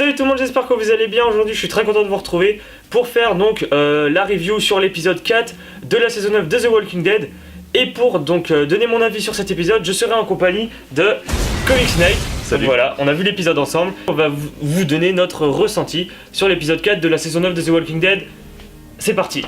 Salut tout le monde, j'espère que vous allez bien. Aujourd'hui je suis très content de vous retrouver pour faire donc la review sur l'épisode 4 de la saison 9 de The Walking Dead. Et pour donc donner mon avis sur cet épisode, je serai en compagnie de Comics Night. Salut. Voilà, on a vu l'épisode ensemble. On va vous donner notre ressenti sur l'épisode 4 de la saison 9 de The Walking Dead. C'est parti.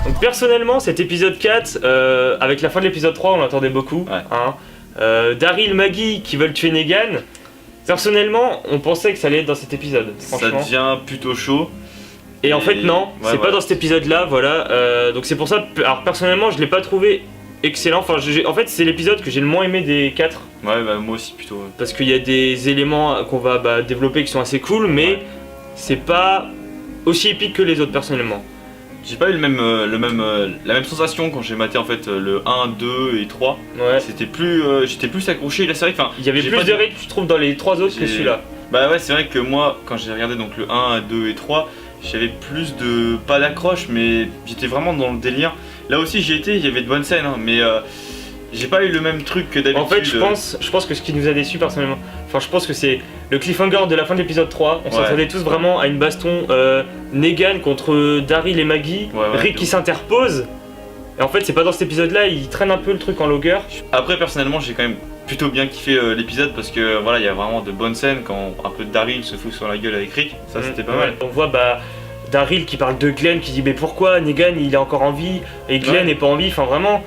Donc personnellement cet épisode 4, avec la fin de l'épisode 3 on l'attendait beaucoup, ouais. Daryl, Maggie qui veulent tuer Negan. Personnellement on pensait que ça allait être dans cet épisode, ça devient plutôt chaud. Et en fait non, c'est pas dans cet épisode là, voilà, donc c'est pour ça, alors personnellement je l'ai pas trouvé excellent, enfin en fait c'est l'épisode que j'ai le moins aimé des 4. Ouais bah moi aussi plutôt. Parce qu'il y a des éléments qu'on va développer qui sont assez cool, mais c'est pas aussi épique que les autres personnellement. J'ai pas eu la même sensation quand j'ai maté en fait le 1, 2 et 3. Ouais. C'était plus, j'étais plus accroché. Là c'est vrai que il y avait plus de rythme je trouve dans les 3 autres que celui-là. Bah ouais c'est vrai que moi quand j'ai regardé donc le 1, 2 et 3, j'avais plus de, pas d'accroche mais j'étais vraiment dans le délire. Là aussi j'y étais, il y avait de bonnes scènes hein, mais j'ai pas eu le même truc que d'habitude. En fait je pense que ce qui nous a déçus personnellement, enfin je pense que c'est le cliffhanger de la fin de l'épisode 3. On s'attendait tous vraiment à une baston Negan contre Daryl et Maggie, Rick qui s'interpose. Et en fait c'est pas dans cet épisode là, il traîne un peu le truc en longueur. Après personnellement j'ai quand même plutôt bien kiffé l'épisode parce que voilà il y a vraiment de bonnes scènes quand un peu de Daryl se fout sur la gueule avec Rick, ça c'était pas mal. On voit Daryl qui parle de Glenn qui dit mais pourquoi Negan il est encore en vie et Glenn n'est pas en vie, enfin vraiment.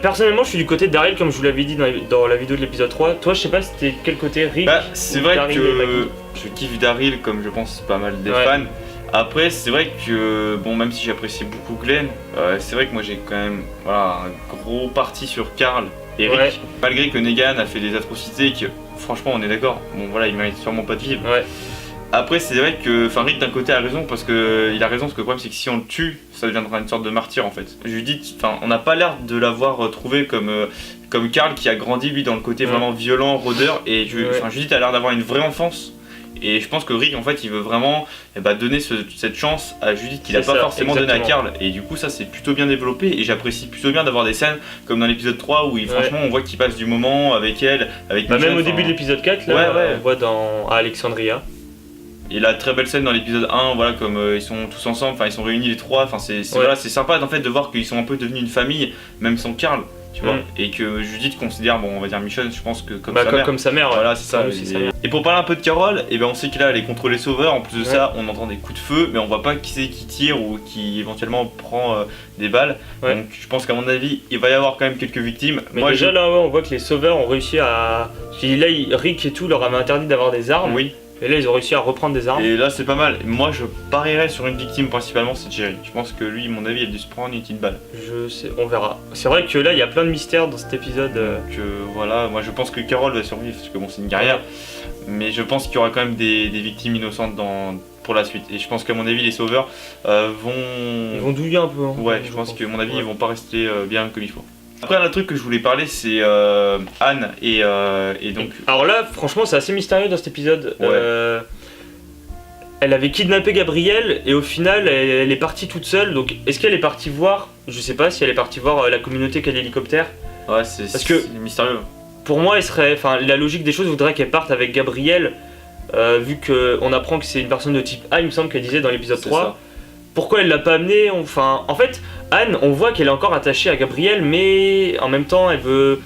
Personnellement je suis du côté de Daryl comme je vous l'avais dit dans la vidéo de l'épisode 3. Toi je sais pas c'était quel côté, Rick c'est vrai Daryl que je kiffe Daryl comme je pense pas mal des fans. Après c'est vrai que bon même si j'apprécie beaucoup Glenn, c'est vrai que moi j'ai quand même un gros parti sur Carl et Rick. Malgré que Negan a fait des atrocités et que franchement on est d'accord, bon voilà il mérite sûrement pas de vivre. Après c'est vrai que Rick d'un côté a raison parce que il a raison parce que le problème c'est que si on le tue ça deviendra une sorte de martyr en fait. Judith, on n'a pas l'air de l'avoir trouvé comme Carl qui a grandi lui dans le côté vraiment violent, rôdeur et Judith a l'air d'avoir une vraie enfance et je pense que Rick en fait il veut vraiment donner cette chance à Judith qu'il n'a pas forcément donné à Carl et du coup ça c'est plutôt bien développé et j'apprécie plutôt bien d'avoir des scènes comme dans l'épisode 3 où franchement on voit qu'il passe du moment avec elle, avec Michel, même au début de l'épisode 4 là, on voit à Alexandria. Et la très belle scène dans l'épisode 1, voilà, comme ils sont tous ensemble, ils sont réunis les trois, c'est sympa en fait de voir qu'ils sont un peu devenus une famille, même sans Carl, tu vois, et que Judith considère, on va dire Michonne, je pense que comme sa mère. Voilà, c'est ça. Et pour parler un peu de Carol, on sait que là elle est contre les sauveurs, en plus de ça, on entend des coups de feu, mais on voit pas qui c'est qui tire ou qui éventuellement prend des balles. Donc je pense qu'à mon avis, il va y avoir quand même quelques victimes. Mais moi, déjà là, on voit que les sauveurs ont réussi à. Là, Rick et tout leur avait interdit d'avoir des armes. Oui. Et là ils ont réussi à reprendre des armes. Et là c'est pas mal. Moi je parierais sur une victime principalement, c'est Jerry. Je pense que lui, à mon avis, il a dû se prendre une petite balle. Je sais, on verra. C'est vrai que là il y a plein de mystères dans cet épisode. Donc voilà, moi je pense que Carol va survivre parce que c'est une guerrière. Mais je pense qu'il y aura quand même des victimes innocentes pour la suite. Et je pense qu'à mon avis les sauveurs vont... Ils vont douiller un peu. Ouais, je pense qu'à mon avis ils vont pas rester bien comme il faut. Après un truc que je voulais parler c'est Anne et donc... Alors là franchement c'est assez mystérieux dans cet épisode. Elle avait kidnappé Gabriel et au final elle est partie toute seule. Donc est-ce qu'elle est partie voir, je sais pas si elle est partie voir la communauté qui a l'hélicoptère. Ouais c'est mystérieux. Pour moi la logique des choses voudrait qu'elle parte avec Gabriel vu qu'on apprend que c'est une personne de type A, il me semble qu'elle disait dans l'épisode 3. Ça. Pourquoi elle l'a pas amené? En fait, Anne, on voit qu'elle est encore attachée à Gabriel, mais en même temps, elle veut...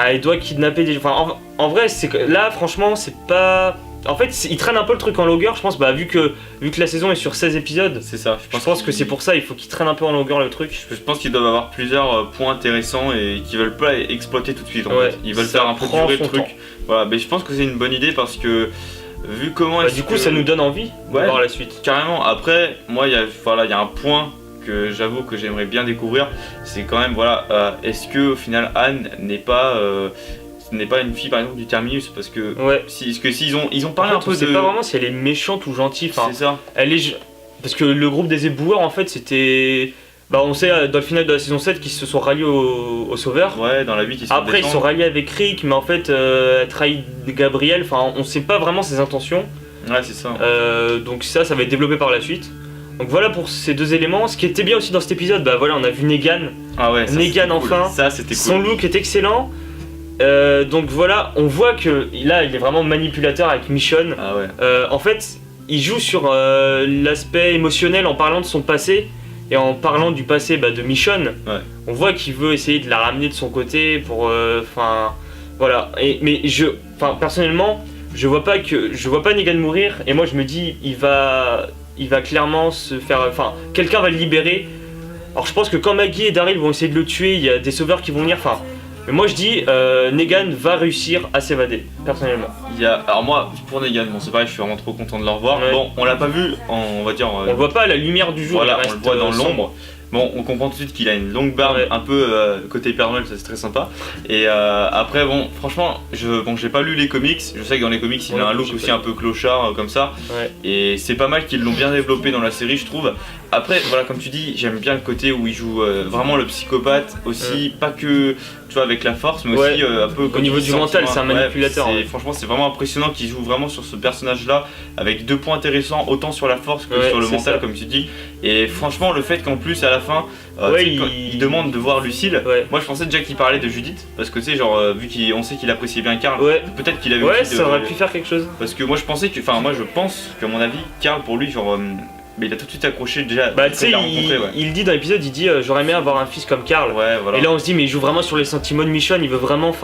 elle doit kidnapper des gens. En vrai, là, franchement, c'est pas... En fait, il traîne un peu le truc en longueur, je pense, vu que la saison est sur 16 épisodes. C'est ça. Je pense que c'est pour ça, il faut qu'il traîne un peu en longueur le truc. Je pense qu'ils doivent avoir plusieurs points intéressants et qu'ils veulent pas exploiter tout de suite. En fait. Ils veulent faire un peu durer le truc. Voilà, mais je pense que c'est une bonne idée parce que... Vu comment du coup ça nous donne envie de voir la suite. Carrément, après moi il y a un point que j'avoue que j'aimerais bien découvrir, c'est quand même est-ce que au final Anne n'est pas une fille par exemple du Terminus parce que ils ont parlé un peu de... Je sais pas vraiment si elle est méchante ou gentille, c'est ça. Elle est... Parce que le groupe des éboueurs en fait c'était... Bah on sait dans le final de la saison 7 qu'ils se sont ralliés aux sauveurs. Ouais, dans la 8 ils sont Après ils se sont ralliés avec Rick, mais en fait elle trahit Gabriel, enfin on sait pas vraiment ses intentions. Ouais, c'est ça. Donc ça va être développé par la suite. Donc voilà pour ces deux éléments. Ce qui était bien aussi dans cet épisode, bah voilà, on a vu Negan. Ah ouais, ça, Negan cool. enfin. Ça c'était cool. Son look est excellent. Donc voilà, on voit que là il est vraiment manipulateur avec Michonne. Ah ouais. En fait, il joue sur l'aspect émotionnel en parlant de son passé et en parlant du passé de Michonne. Ouais. On voit qu'il veut essayer de la ramener de son côté pour, voilà. Mais personnellement, je vois pas Negan mourir et moi je me dis il va clairement se faire, quelqu'un va le libérer. Alors je pense que quand Maggie et Daryl vont essayer de le tuer, il y a des sauveurs qui vont venir. Mais moi je dis Negan va réussir à s'évader, personnellement. Alors moi, pour Negan, bon c'est pareil, je suis vraiment trop content de le revoir. Ouais. Bon, on l'a pas vu, on va dire... On le voit pas à la lumière du jour, voilà, il reste on le voit dans sombre. l'ombre. Bon, on comprend tout de suite qu'il a une longue barbe, Ouais. un peu côté Père Noël, ça c'est très sympa. Et après, bon, franchement, j'ai pas lu les comics. Je sais que dans les comics, il a un look aussi un peu clochard, comme ça. Ouais. Et c'est pas mal qu'ils l'ont bien développé dans la série, je trouve. Après, voilà, comme tu dis, j'aime bien le côté où il joue vraiment le psychopathe aussi, pas que tu vois avec la force, mais aussi un peu au niveau du mental, c'est un manipulateur. Ouais, franchement, c'est vraiment impressionnant qu'il joue vraiment sur ce personnage-là, avec deux points intéressants, autant sur la force que sur le mental, comme tu dis. Et franchement, le fait qu'en plus à la fin, il demande de voir Lucille. Ouais. Moi, je pensais déjà qu'il parlait de Judith, parce que tu sais, genre vu qu'on sait qu'il appréciait bien Carl, peut-être qu'il avait. Ouais, aussi ça aurait pu faire quelque chose. Parce que moi, je pense qu'à mon avis, Carl pour lui, genre. Mais il a tout de suite accroché déjà. Tu sais, il dit dans l'épisode, il dit j'aurais aimé avoir un fils comme Carl. Ouais, voilà. Et là on se dit mais il joue vraiment sur les sentiments de Michonne, il veut vraiment,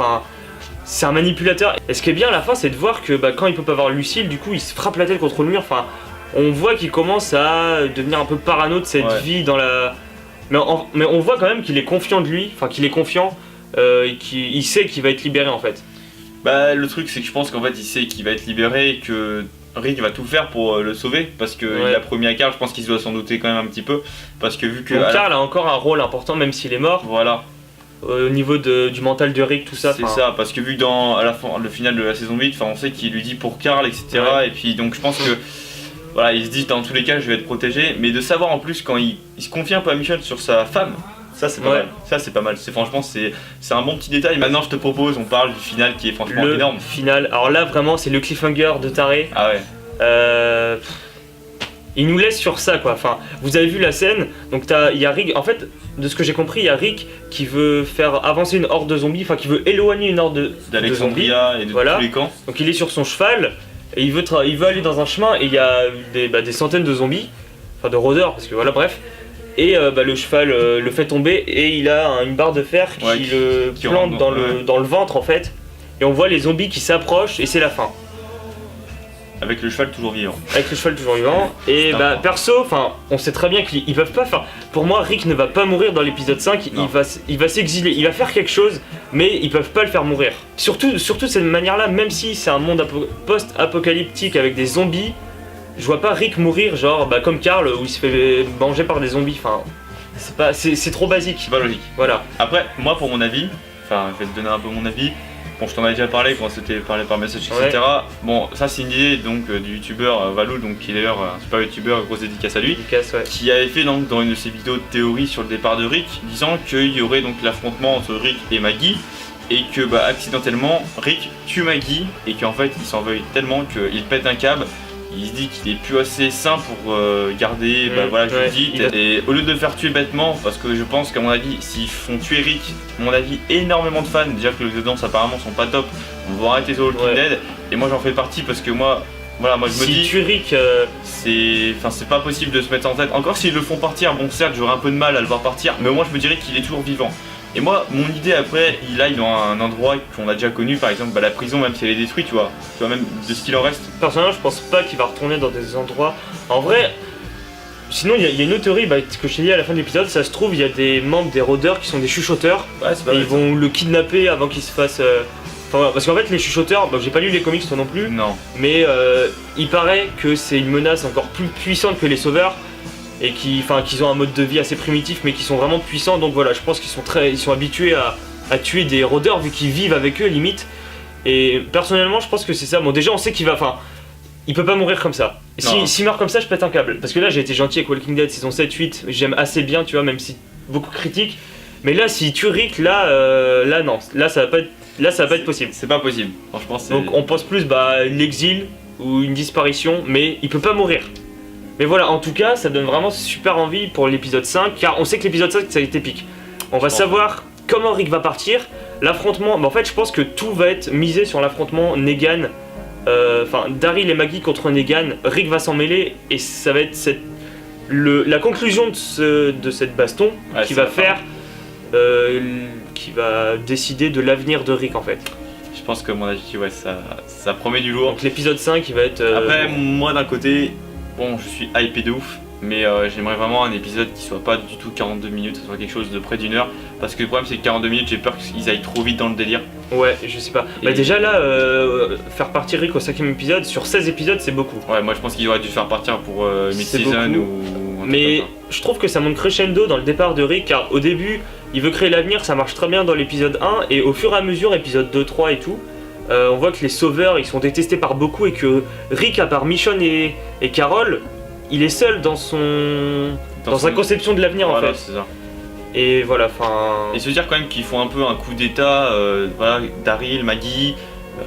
c'est un manipulateur. Et ce qui est bien à la fin, c'est de voir que quand il peut pas voir Lucille, du coup il se frappe la tête contre le mur. On voit qu'il commence à devenir un peu parano de cette vie dans la. Mais on voit quand même qu'il est confiant de lui, qu'il est confiant, et qu'il sait qu'il va être libéré en fait. Bah le truc c'est que je pense qu'en fait il sait qu'il va être libéré et que Rick va tout faire pour le sauver parce qu'il a promis à Carl, je pense qu'il doit s'en douter quand même un petit peu parce que vu que... Donc Carl a encore un rôle important même s'il est mort. Voilà. Au niveau du mental de Rick, tout ça. C'est ça, parce que vu que à la fin, le final de la saison 8, on sait qu'il lui dit pour Carl, etc. Ouais. Et puis donc je pense que... Voilà, il se dit dans tous les cas je vais être protégé, mais de savoir en plus quand il se confie un peu à Michonne sur sa femme, ça c'est pas mal. Ça c'est pas mal. Franchement c'est un bon petit détail. Maintenant je te propose, on parle du final qui est franchement énorme. Final. Alors là vraiment c'est le cliffhanger de taré. Ah ouais. Il nous laisse sur ça quoi. Vous avez vu la scène. Donc il y a Rick. En fait, de ce que j'ai compris, il y a Rick qui veut faire avancer une horde de zombies. Qui veut éloigner une horde de zombies. D'Alexandria et de tous les camps. Donc il est sur son cheval et il veut aller dans un chemin et il y a des centaines de zombies, de rôdeurs parce que voilà bref. Et le cheval le fait tomber et il a une barre de fer qui plante dans le ventre en fait. Et on voit les zombies qui s'approchent et c'est la fin. Avec le cheval toujours vivant. Avec le cheval toujours vivant. Et perso, on sait très bien qu'ils peuvent pas faire. Pour moi, Rick ne va pas mourir dans l'épisode 5. Il va s'exiler. Il va faire quelque chose, mais ils peuvent pas le faire mourir. Surtout de cette manière-là, même si c'est un monde post-apocalyptique avec des zombies, je vois pas Rick mourir genre comme Carl où il se fait manger par des zombies. C'est trop basique. C'est pas logique. Voilà. Après, moi pour mon avis, je vais te donner un peu mon avis. Bon, je t'en avais déjà parlé quand c'était parlé par message, etc. Ouais. Bon, ça c'est une idée donc du youtubeur Valou, donc qui est d'ailleurs un super youtubeur, grosse dédicace à lui, qui avait fait donc dans une de ses vidéos de théorie sur le départ de Rick, disant qu'il y aurait donc l'affrontement entre Rick et Maggie, et que accidentellement Rick tue Maggie, et qu'en fait il s'en veuille tellement qu'il pète un câble. Il se dit qu'il est plus assez sain pour garder Judith et au lieu de le faire tuer bêtement, parce que je pense qu'à mon avis s'ils font tuer Rick, à mon avis énormément de fans, déjà que les audiences apparemment sont pas top, on va arrêter The Walking Dead et moi j'en fais partie parce que moi je me dis tuer Rick c'est pas possible de se mettre en tête, encore s'ils le font partir, bon certes j'aurais un peu de mal à le voir partir, mais moi je me dirais qu'il est toujours vivant. Et moi, mon idée après, il est dans un endroit qu'on a déjà connu, par exemple la prison, même si elle est détruite, tu vois même de ce qu'il en reste. Personnellement, je pense pas qu'il va retourner dans des endroits. En vrai, sinon il y a une autre théorie que je t'ai dit à la fin de l'épisode, ça se trouve, il y a des membres des rôdeurs qui sont des chuchoteurs, et ils vont le kidnapper avant qu'il se fasse. Parce qu'en fait, les chuchoteurs, j'ai pas lu les comics toi non plus, mais il paraît que c'est une menace encore plus puissante que les sauveurs. Et qu'ils ont un mode de vie assez primitif mais qui sont vraiment puissants, donc voilà, je pense qu'ils sont habitués à tuer des rôdeurs vu qu'ils vivent avec eux limite. Et personnellement je pense que c'est ça. Bon déjà on sait qu'il va, il peut pas mourir comme ça. S'il meurt comme ça, je pète un câble. Parce que là, j'ai été gentil avec Walking Dead saison 7-8, j'aime assez bien, tu vois, même si beaucoup critiquent. Mais là, s'il tue Rick, là non, là ça va pas être possible. C'est pas possible, franchement. Donc on pense plus l'exil ou une disparition, mais il peut pas mourir. Mais voilà, en tout cas, ça donne vraiment super envie pour l'épisode 5, car on sait que l'épisode 5 ça va être épique. On va savoir comment Rick va partir, l'affrontement. En fait, je pense que tout va être misé sur l'affrontement Negan, Daryl et Maggie contre Negan. Rick va s'en mêler et ça va être la conclusion de cette baston qui va faire. Qui va décider de l'avenir de Rick en fait. Je pense que mon avis, ouais, ça promet du lourd. Donc l'épisode 5 il va être. Après, moi d'un côté, bon, je suis hypé de ouf, mais j'aimerais vraiment un épisode qui soit pas du tout 42 minutes, que ce soit quelque chose de près d'une heure. Parce que le problème, c'est que 42 minutes, j'ai peur qu'ils aillent trop vite dans le délire. Ouais, je sais pas. Bah, déjà là, faire partir Rick au 5ème épisode, sur 16 épisodes, c'est beaucoup. Ouais, moi je pense qu'ils auraient dû faire partir pour mid-season ou. Mais je trouve que ça monte crescendo dans le départ de Rick, car au début, il veut créer l'avenir, ça marche très bien dans l'épisode 1, et au fur et à mesure, épisode 2, 3 et tout, on voit que les sauveurs, ils sont détestés par beaucoup, et que Rick, à part Michonne et Carol, il est seul dans sa conception de l'avenir en fait. C'est ça. Et voilà, enfin. Et se dire quand même qu'ils font un peu un coup d'état, voilà, Daryl, Maggie,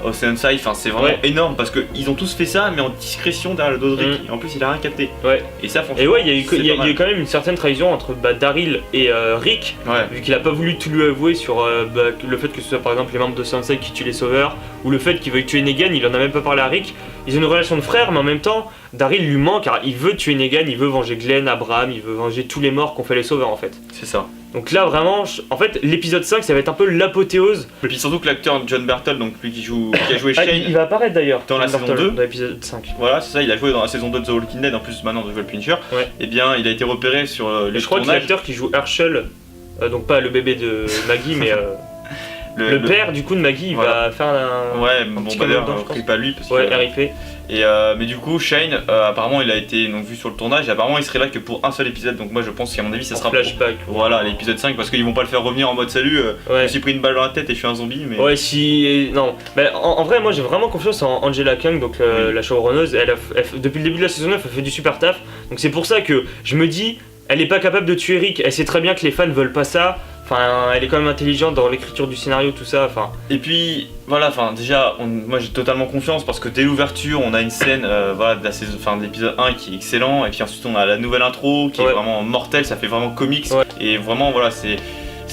Oceanside, enfin c'est vraiment énorme parce qu'ils ont tous fait ça mais en discrétion derrière le dos de Rick. Et en plus il a rien capté. Ouais. Et ça franchement. Et ouais, il y a eu quand même une certaine trahison entre Daryl et Rick, vu qu'il a pas voulu tout lui avouer sur le fait que ce soit par exemple les membres de Oceanside qui tuent les sauveurs, ou le fait qu'il veuille tuer Negan, il en a même pas parlé à Rick. Ils ont une relation de frère, mais en même temps, Daryl lui ment car il veut tuer Negan, il veut venger Glenn, Abraham, il veut venger tous les morts qu'ont fait les sauveurs en fait. C'est ça. Donc là vraiment, en fait l'épisode 5 ça va être un peu l'apothéose. Et puis surtout que l'acteur John Bartle, donc lui qui a joué Shane, il va apparaître d'ailleurs dans la saison 2, dans l'épisode 5. Voilà, c'est ça, il a joué dans la saison 2 de The Walking Dead, en plus maintenant de Joel Pincher. Et bien il a été repéré sur les je crois que l'acteur qui joue Herschel, donc pas le bébé de Maggie mais le père du coup de Maggie, il va faire un. Ouais, bon bah d'ailleurs, pas lui parce que. Ouais, RIP. Et mais du coup, Shane, apparemment, il a été donc, vu sur le tournage. Et apparemment, il serait là que pour un seul épisode. Donc moi, je pense qu'à mon avis, ça sera flashback. Voilà, l'épisode 5, parce qu'ils vont pas le faire revenir en mode salut. Je me suis pris une balle dans la tête et je suis un zombie. Mais ouais, si non. Mais en vrai, moi, j'ai vraiment confiance en Angela Kang, donc la showrunneuse. Depuis le début de la saison 9, elle fait du super taf. Donc c'est pour ça que je me dis, elle est pas capable de tuer Rick. Elle sait très bien que les fans veulent pas ça. Enfin, elle est quand même intelligente dans l'écriture du scénario, tout ça. Enfin. Et puis voilà, enfin déjà, moi j'ai totalement confiance parce que dès l'ouverture, on a une scène, voilà, de la saison, de l'épisode 1 qui est excellent, et puis ensuite on a la nouvelle intro qui est vraiment mortelle, ça fait vraiment comics, et vraiment voilà, c'est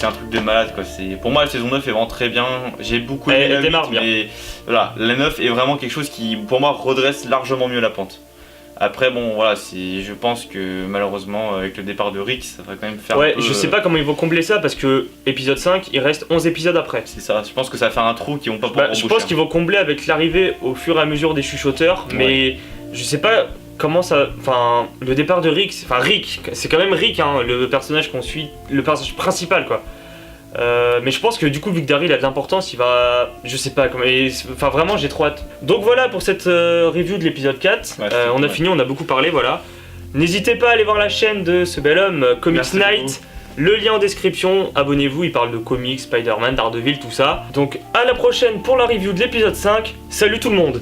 un truc de malade quoi. Pour moi la saison 9 est vraiment très bien. J'ai beaucoup aimé la 8, mais voilà, la 9 est vraiment quelque chose qui pour moi redresse largement mieux la pente. Après bon voilà, je pense que malheureusement avec le départ de Rick ça va quand même faire un peu, je sais pas comment ils vont combler ça parce que épisode 5 il reste 11 épisodes après. C'est ça, je pense que ça va faire un trou qu'ils vont pas pouvoir je pense qu'ils vont combler avec l'arrivée au fur et à mesure des chuchoteurs, mais je sais pas comment ça, enfin le départ de Rick, Rick, c'est quand même Rick hein, le personnage qu'on suit, le personnage principal quoi. Mais je pense que du coup vu que Daryl a de l'importance, il va, je sais pas comment, enfin vraiment j'ai trop hâte. Donc voilà pour cette review de l'épisode 4. On a fini, on a beaucoup parlé, voilà. N'hésitez pas à aller voir la chaîne de ce bel homme, Comics Night. Le lien en description, abonnez-vous, il parle de comics, Spider-Man, Daredevil, tout ça. Donc à la prochaine pour la review de l'épisode 5. Salut tout le monde.